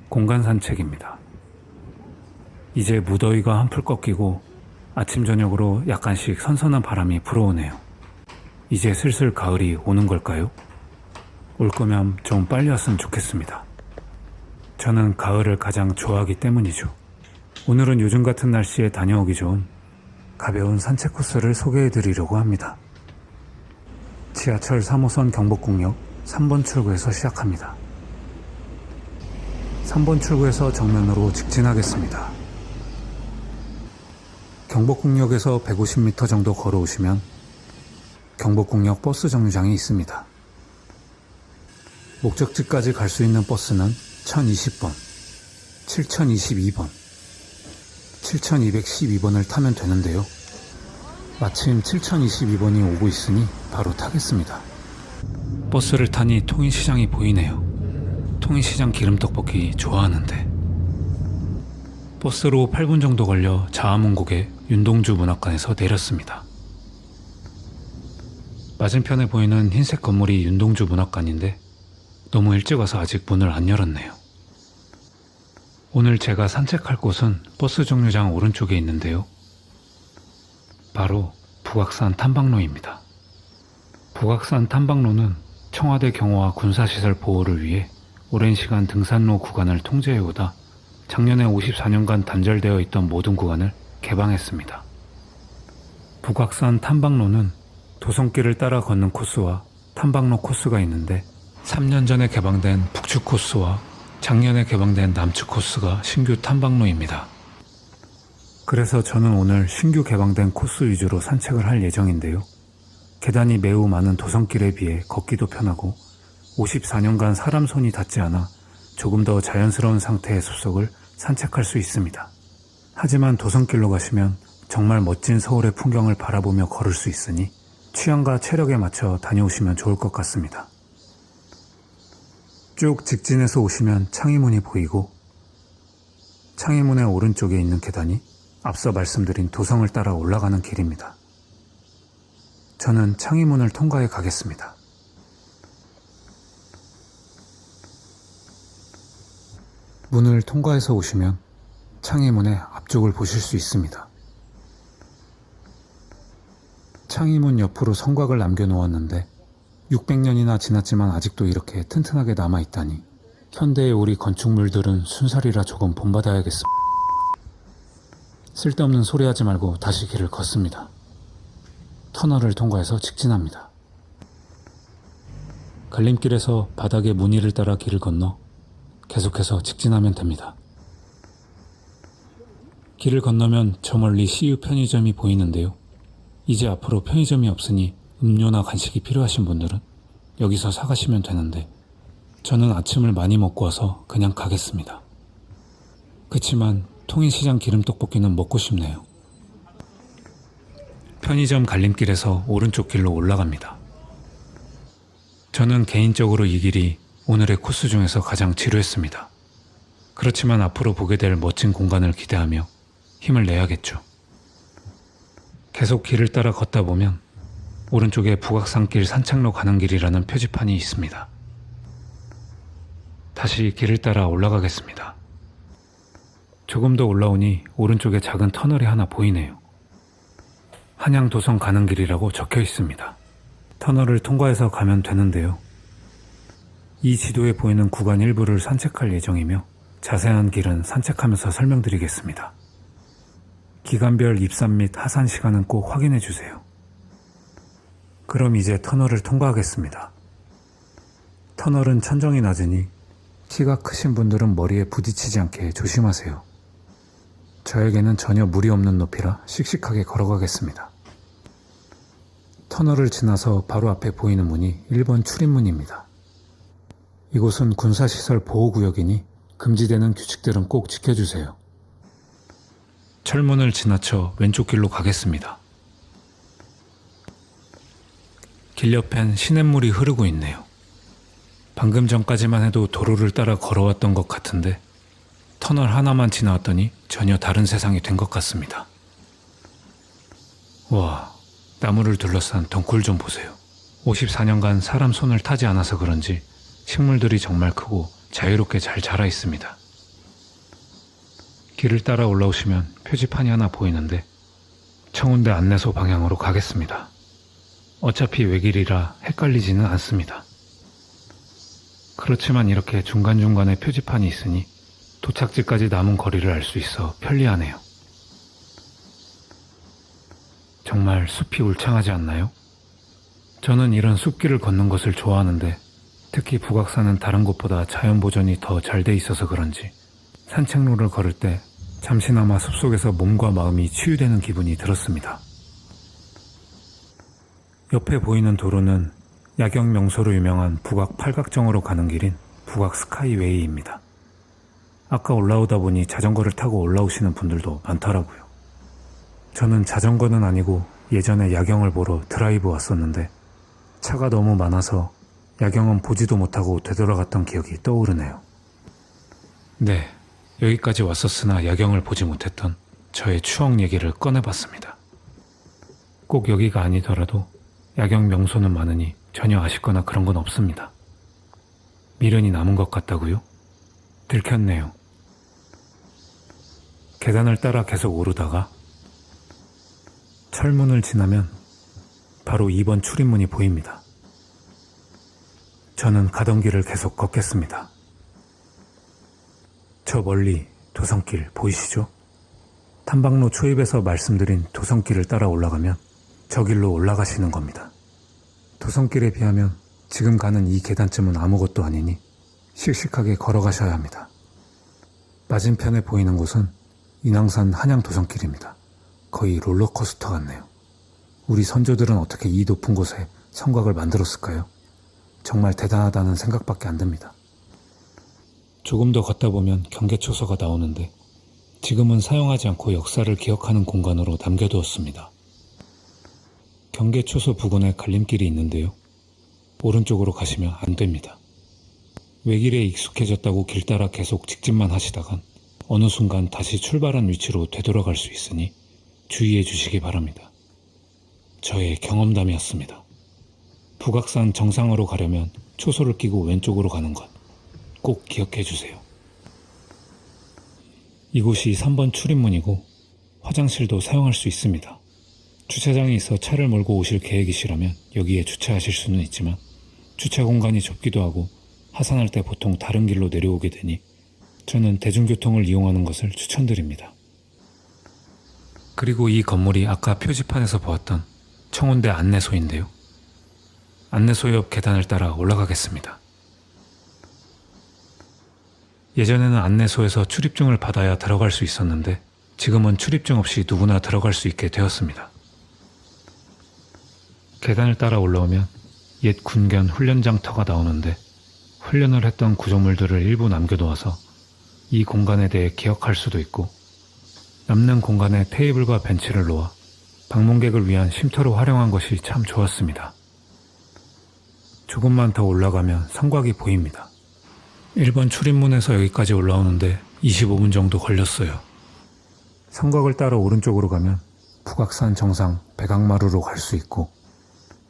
공간 산책입니다. 이제 무더위가 한풀 꺾이고 아침 저녁으로 약간씩 선선한 바람이 불어오네요. 이제 슬슬 가을이 오는 걸까요? 올 거면 좀 빨리 왔으면 좋겠습니다. 저는 가을을 가장 좋아하기 때문이죠. 오늘은 요즘 같은 날씨에 다녀오기 좋은 가벼운 산책 코스를 소개해 드리려고 합니다. 지하철 3호선 경복궁역 3번 출구에서 시작합니다. 3번 출구에서 정면으로 직진하겠습니다. 경복궁역에서 150m 정도 걸어오시면 경복궁역 버스 정류장이 있습니다. 목적지까지 갈 수 있는 버스는 1020번, 7022번, 7212번을 타면 되는데요. 마침 7022번이 오고 있으니 바로 타겠습니다. 버스를 타니 통인시장이 보이네요. 통인시장 기름떡볶이 좋아하는데. 버스로 8분 정도 걸려 자아문국의 윤동주 문학관에서 내렸습니다. 맞은편에 보이는 흰색 건물이 윤동주 문학관인데 너무 일찍 와서 아직 문을 안 열었네요. 오늘 제가 산책할 곳은 버스 정류장 오른쪽에 있는데요. 바로 북악산 탐방로입니다. 북악산 탐방로는 청와대 경호와 군사시설 보호를 위해 오랜 시간 등산로 구간을 통제해오다 작년에 54년간 단절되어 있던 모든 구간을 개방했습니다. 북악산 탐방로는 도성길을 따라 걷는 코스와 탐방로 코스가 있는데 3년 전에 개방된 북측 코스와 작년에 개방된 남측 코스가 신규 탐방로입니다. 그래서 저는 오늘 신규 개방된 코스 위주로 산책을 할 예정인데요. 계단이 매우 많은 도성길에 비해 걷기도 편하고 54년간 사람 손이 닿지 않아 조금 더 자연스러운 상태의 숲속을 산책할 수 있습니다. 하지만 도성길로 가시면 정말 멋진 서울의 풍경을 바라보며 걸을 수 있으니 취향과 체력에 맞춰 다녀오시면 좋을 것 같습니다. 쭉 직진해서 오시면 창의문이 보이고 창의문의 오른쪽에 있는 계단이 앞서 말씀드린 도성을 따라 올라가는 길입니다. 저는 창의문을 통과해 가겠습니다. 문을 통과해서 오시면 창의문의 앞쪽을 보실 수 있습니다. 창의문 옆으로 성곽을 남겨놓았는데 600년이나 지났지만 아직도 이렇게 튼튼하게 남아있다니 현대의 우리 건축물들은 순살이라 조금 본받아야겠습니다. 쓸데없는 소리하지 말고 다시 길을 걷습니다. 터널을 통과해서 직진합니다. 갈림길에서 바닥의 무늬를 따라 길을 건너 계속해서 직진하면 됩니다. 길을 건너면 저 멀리 CU 편의점이 보이는데요. 이제 앞으로 편의점이 없으니 음료나 간식이 필요하신 분들은 여기서 사가시면 되는데 저는 아침을 많이 먹고 와서 그냥 가겠습니다. 그치만 통인시장 기름떡볶이는 먹고 싶네요. 편의점 갈림길에서 오른쪽 길로 올라갑니다. 저는 개인적으로 이 길이 오늘의 코스 중에서 가장 지루했습니다. 그렇지만 앞으로 보게 될 멋진 공간을 기대하며 힘을 내야겠죠. 계속 길을 따라 걷다 보면 오른쪽에 북악산길 산책로 가는 길이라는 표지판이 있습니다. 다시 길을 따라 올라가겠습니다. 조금 더 올라오니 오른쪽에 작은 터널이 하나 보이네요. 한양도성 가는 길이라고 적혀 있습니다. 터널을 통과해서 가면 되는데요. 이 지도에 보이는 구간 일부를 산책할 예정이며 자세한 길은 산책하면서 설명드리겠습니다. 기간별 입산 및 하산 시간은 꼭 확인해 주세요. 그럼 이제 터널을 통과하겠습니다. 터널은 천정이 낮으니 키가 크신 분들은 머리에 부딪히지 않게 조심하세요. 저에게는 전혀 무리 없는 높이라 씩씩하게 걸어가겠습니다. 터널을 지나서 바로 앞에 보이는 문이 1번 출입문입니다. 이곳은 군사시설 보호구역이니 금지되는 규칙들은 꼭 지켜주세요. 철문을 지나쳐 왼쪽 길로 가겠습니다. 길 옆엔 시냇물이 흐르고 있네요. 방금 전까지만 해도 도로를 따라 걸어왔던 것 같은데 터널 하나만 지나왔더니 전혀 다른 세상이 된 것 같습니다. 와, 나무를 둘러싼 덩굴 좀 보세요. 54년간 사람 손을 타지 않아서 그런지 식물들이 정말 크고 자유롭게 잘 자라 있습니다. 길을 따라 올라오시면 표지판이 하나 보이는데 청운대 안내소 방향으로 가겠습니다. 어차피 외길이라 헷갈리지는 않습니다. 그렇지만 이렇게 중간중간에 표지판이 있으니 도착지까지 남은 거리를 알 수 있어 편리하네요. 정말 숲이 울창하지 않나요? 저는 이런 숲길을 걷는 것을 좋아하는데 특히 북악산은 다른 곳보다 자연 보존이 더 잘 돼 있어서 그런지 산책로를 걸을 때 잠시나마 숲속에서 몸과 마음이 치유되는 기분이 들었습니다. 옆에 보이는 도로는 야경 명소로 유명한 북악 팔각정으로 가는 길인 북악 스카이웨이입니다. 아까 올라오다 보니 자전거를 타고 올라오시는 분들도 많더라고요. 저는 자전거는 아니고 예전에 야경을 보러 드라이브 왔었는데 차가 너무 많아서 야경은 보지도 못하고 되돌아갔던 기억이 떠오르네요. 네, 여기까지 왔었으나 야경을 보지 못했던 저의 추억 얘기를 꺼내봤습니다. 꼭 여기가 아니더라도 야경 명소는 많으니 전혀 아쉽거나 그런 건 없습니다. 미련이 남은 것 같다고요? 들켰네요. 계단을 따라 계속 오르다가 철문을 지나면 바로 2번 출입문이 보입니다. 저는 가던 길을 계속 걷겠습니다. 저 멀리 도성길 보이시죠? 탐방로 초입에서 말씀드린 도성길을 따라 올라가면 저 길로 올라가시는 겁니다. 도성길에 비하면 지금 가는 이 계단쯤은 아무것도 아니니 씩씩하게 걸어가셔야 합니다. 맞은편에 보이는 곳은 인왕산 한양도성길입니다. 거의 롤러코스터 같네요. 우리 선조들은 어떻게 이 높은 곳에 성곽을 만들었을까요? 정말 대단하다는 생각밖에 안 듭니다. 조금 더 걷다 보면 경계초소가 나오는데 지금은 사용하지 않고 역사를 기억하는 공간으로 남겨두었습니다. 경계초소 부근에 갈림길이 있는데요. 오른쪽으로 가시면 안 됩니다. 외길에 익숙해졌다고 길 따라 계속 직진만 하시다간 어느 순간 다시 출발한 위치로 되돌아갈 수 있으니 주의해 주시기 바랍니다. 저의 경험담이었습니다. 북악산 정상으로 가려면 초소를 끼고 왼쪽으로 가는 것 꼭 기억해 주세요. 이곳이 3번 출입문이고 화장실도 사용할 수 있습니다. 주차장에 있어 차를 몰고 오실 계획이시라면 여기에 주차하실 수는 있지만 주차 공간이 좁기도 하고 하산할 때 보통 다른 길로 내려오게 되니 저는 대중교통을 이용하는 것을 추천드립니다. 그리고 이 건물이 아까 표지판에서 보았던 청운대 안내소인데요. 안내소 옆 계단을 따라 올라가겠습니다. 예전에는 안내소에서 출입증을 받아야 들어갈 수 있었는데 지금은 출입증 없이 누구나 들어갈 수 있게 되었습니다. 계단을 따라 올라오면 옛 군견 훈련장터가 나오는데 훈련을 했던 구조물들을 일부 남겨놓아서 이 공간에 대해 기억할 수도 있고 남는 공간에 테이블과 벤치를 놓아 방문객을 위한 쉼터로 활용한 것이 참 좋았습니다. 조금만 더 올라가면 성곽이 보입니다. 1번 출입문에서 여기까지 올라오는데 25분 정도 걸렸어요. 성곽을 따라 오른쪽으로 가면 북악산 정상 백악마루로 갈 수 있고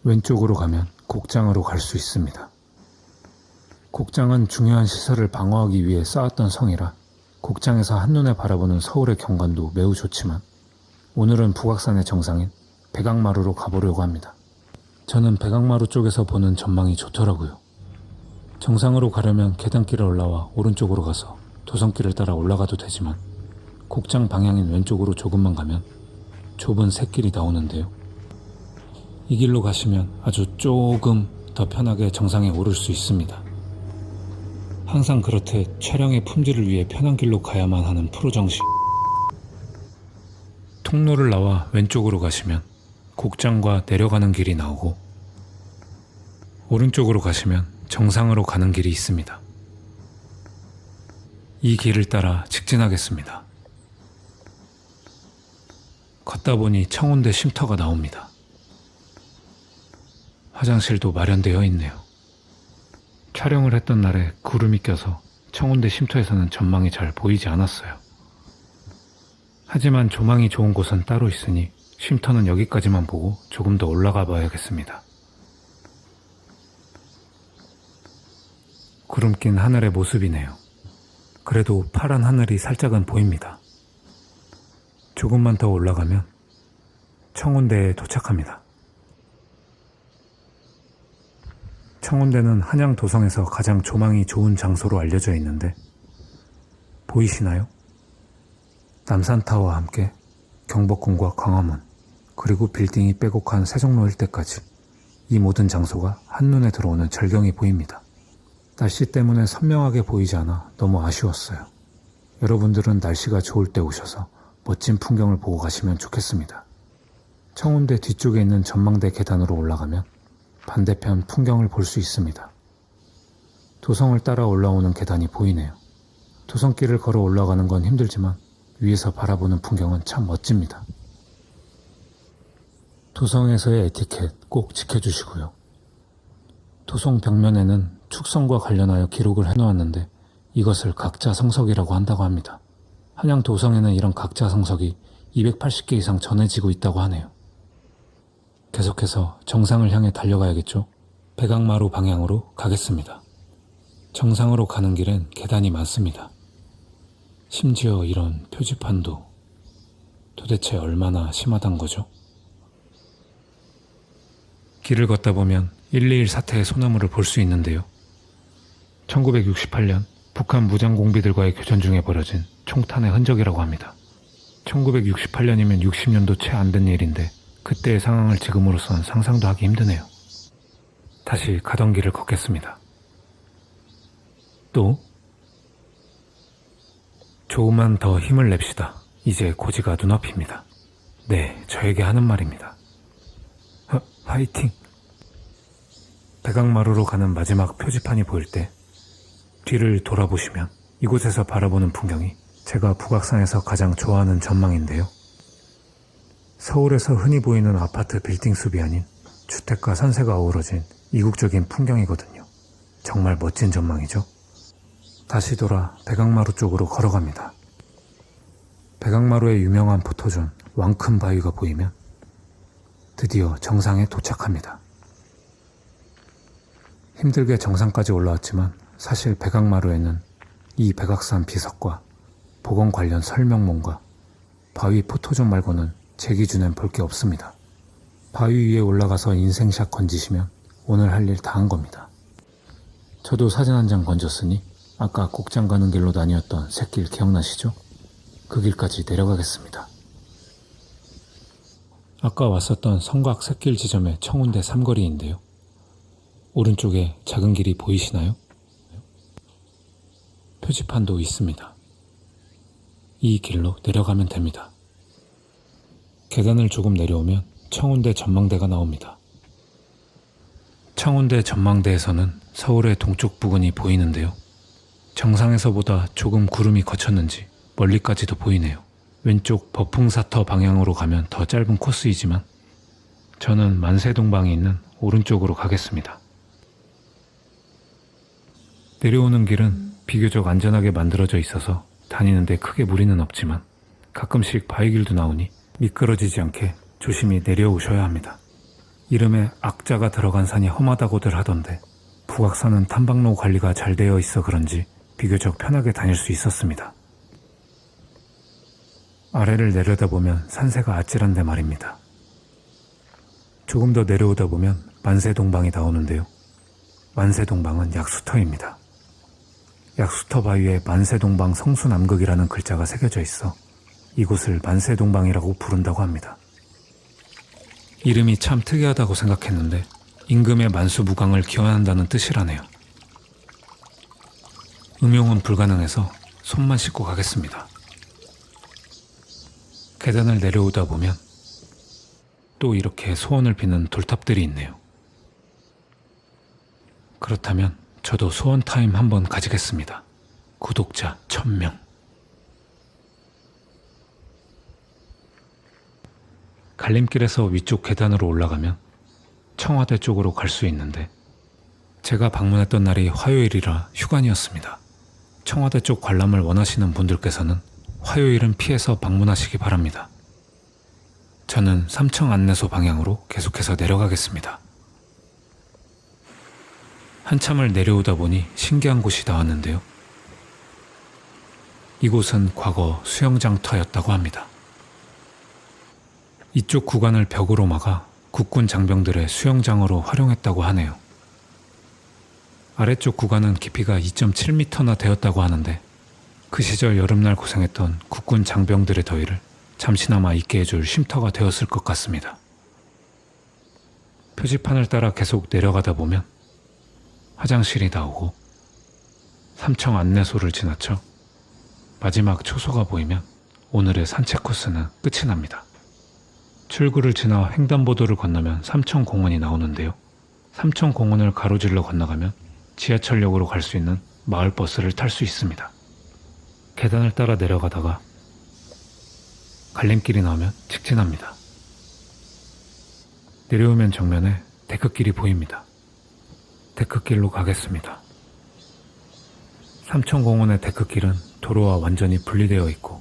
왼쪽으로 가면 곡장으로 갈 수 있습니다. 곡장은 중요한 시설을 방어하기 위해 쌓았던 성이라 곡장에서 한눈에 바라보는 서울의 경관도 매우 좋지만 오늘은 북악산의 정상인 백악마루로 가보려고 합니다. 저는 백악마루 쪽에서 보는 전망이 좋더라고요. 정상으로 가려면 계단길을 올라와 오른쪽으로 가서 도성길을 따라 올라가도 되지만 곡장 방향인 왼쪽으로 조금만 가면 좁은 샛길이 나오는데요. 이 길로 가시면 아주 조금 더 편하게 정상에 오를 수 있습니다. 항상 그렇듯 촬영의 품질을 위해 편한 길로 가야만 하는 프로 정신. 통로를 나와 왼쪽으로 가시면 곡장과 내려가는 길이 나오고 오른쪽으로 가시면 정상으로 가는 길이 있습니다. 이 길을 따라 직진하겠습니다. 걷다 보니 청운대 쉼터가 나옵니다. 화장실도 마련되어 있네요. 촬영을 했던 날에 구름이 껴서 청운대 쉼터에서는 전망이 잘 보이지 않았어요. 하지만 조망이 좋은 곳은 따로 있으니 쉼터는 여기까지만 보고 조금 더 올라가 봐야겠습니다. 구름 낀 하늘의 모습이네요. 그래도 파란 하늘이 살짝은 보입니다. 조금만 더 올라가면 청운대에 도착합니다. 청운대는 한양 도성에서 가장 조망이 좋은 장소로 알려져 있는데 보이시나요? 남산타워와 함께 경복궁과 광화문, 그리고 빌딩이 빼곡한 세종로 일대까지 이 모든 장소가 한눈에 들어오는 절경이 보입니다. 날씨 때문에 선명하게 보이지 않아 너무 아쉬웠어요. 여러분들은 날씨가 좋을 때 오셔서 멋진 풍경을 보고 가시면 좋겠습니다. 청운대 뒤쪽에 있는 전망대 계단으로 올라가면 반대편 풍경을 볼 수 있습니다. 도성을 따라 올라오는 계단이 보이네요. 도성길을 걸어 올라가는 건 힘들지만 위에서 바라보는 풍경은 참 멋집니다. 도성에서의 에티켓 꼭 지켜주시고요. 도성 벽면에는 축성과 관련하여 기록을 해놓았는데 이것을 각자성석이라고 한다고 합니다. 한양 도성에는 이런 각자성석이 280개 이상 전해지고 있다고 하네요. 계속해서 정상을 향해 달려가야겠죠? 백악마루 방향으로 가겠습니다. 정상으로 가는 길엔 계단이 많습니다. 심지어 이런 표지판도 도대체 얼마나 심하단 거죠? 길을 걷다 보면 121 사태의 소나무를 볼 수 있는데요. 1968년 북한 무장공비들과의 교전 중에 벌어진 총탄의 흔적이라고 합니다. 1968년이면 60년도 채 안 된 일인데 그때의 상황을 지금으로선 상상도 하기 힘드네요. 다시 가던 길을 걷겠습니다. 또 조금만 더 힘을 냅시다. 이제 고지가 눈앞입니다. 네, 저에게 하는 말입니다. 화이팅! 백악마루로 가는 마지막 표지판이 보일 때 뒤를 돌아보시면 이곳에서 바라보는 풍경이 제가 북악산에서 가장 좋아하는 전망인데요. 서울에서 흔히 보이는 아파트 빌딩 숲이 아닌 주택과 산세가 어우러진 이국적인 풍경이거든요. 정말 멋진 전망이죠. 다시 돌아 백악마루 쪽으로 걸어갑니다. 백악마루의 유명한 포토존 왕큰 바위가 보이면 드디어 정상에 도착합니다. 힘들게 정상까지 올라왔지만 사실 백악마루에는 이 백악산 비석과 복원 관련 설명문과 바위 포토존 말고는 제 기준엔 볼 게 없습니다. 바위 위에 올라가서 인생샷 건지시면 오늘 할 일 다 한 겁니다. 저도 사진 한 장 건졌으니 아까 곡장 가는 길로 다녔던 샛길 기억나시죠? 그 길까지 내려가겠습니다. 아까 왔었던 성곽 샛길 지점의 청운대 삼거리인데요. 오른쪽에 작은 길이 보이시나요? 표지판도 있습니다. 이 길로 내려가면 됩니다. 계단을 조금 내려오면 청운대 전망대가 나옵니다. 청운대 전망대에서는 서울의 동쪽 부근이 보이는데요. 정상에서보다 조금 구름이 거쳤는지 멀리까지도 보이네요. 왼쪽 버풍사터 방향으로 가면 더 짧은 코스이지만 저는 만세동방이 있는 오른쪽으로 가겠습니다. 내려오는 길은 비교적 안전하게 만들어져 있어서 다니는데 크게 무리는 없지만 가끔씩 바위길도 나오니 미끄러지지 않게 조심히 내려오셔야 합니다. 이름에 악자가 들어간 산이 험하다고들 하던데 북악산은 탐방로 관리가 잘 되어 있어 그런지 비교적 편하게 다닐 수 있었습니다. 아래를 내려다보면 산세가 아찔한데 말입니다. 조금 더 내려오다 보면 만세동방이 나오는데요. 만세동방은 약수터입니다. 약수터 바위에 만세동방 성수남극이라는 글자가 새겨져 있어 이곳을 만세동방이라고 부른다고 합니다. 이름이 참 특이하다고 생각했는데 임금의 만수무강을 기원한다는 뜻이라네요. 음용은 불가능해서 손만 씻고 가겠습니다. 계단을 내려오다 보면 또 이렇게 소원을 비는 돌탑들이 있네요. 그렇다면 저도 소원 타임 한번 가지겠습니다. 구독자 1000명. 갈림길에서 위쪽 계단으로 올라가면 청와대 쪽으로 갈 수 있는데 제가 방문했던 날이 화요일이라 휴관이었습니다. 청와대 쪽 관람을 원하시는 분들께서는 화요일은 피해서 방문하시기 바랍니다. 저는 삼청 안내소 방향으로 계속해서 내려가겠습니다. 한참을 내려오다 보니 신기한 곳이 나왔는데요. 이곳은 과거 수영장터였다고 합니다. 이쪽 구간을 벽으로 막아 국군 장병들의 수영장으로 활용했다고 하네요. 아래쪽 구간은 깊이가 2.7m나 되었다고 하는데 그 시절 여름날 고생했던 국군 장병들의 더위를 잠시나마 잊게 해줄 쉼터가 되었을 것 같습니다. 표지판을 따라 계속 내려가다 보면 화장실이 나오고 삼청 안내소를 지나쳐 마지막 초소가 보이면 오늘의 산책 코스는 끝이 납니다. 출구를 지나 횡단보도를 건너면 삼청공원이 나오는데요. 삼청공원을 가로질러 건너가면 지하철역으로 갈 수 있는 마을버스를 탈 수 있습니다. 계단을 따라 내려가다가 갈림길이 나오면 직진합니다. 내려오면 정면에 데크길이 보입니다. 데크길로 가겠습니다. 삼청공원의 데크길은 도로와 완전히 분리되어 있고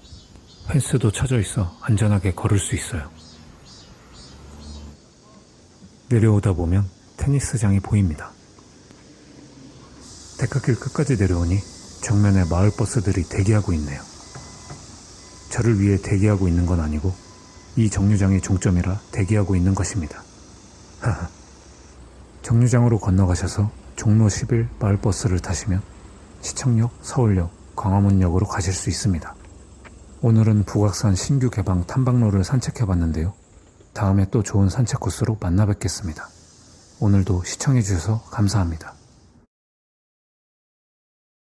펜스도 쳐져 있어 안전하게 걸을 수 있어요. 내려오다 보면 테니스장이 보입니다. 데크길 끝까지 내려오니 정면에 마을버스들이 대기하고 있네요. 저를 위해 대기하고 있는 건 아니고 이 정류장이 종점이라 대기하고 있는 것입니다. 정류장으로 건너가셔서 종로 11 마을버스를 타시면 시청역, 서울역, 광화문역으로 가실 수 있습니다. 오늘은 북악산 신규 개방 탐방로를 산책해봤는데요. 다음에 또 좋은 산책 코스로 만나 뵙겠습니다. 오늘도 시청해주셔서 감사합니다.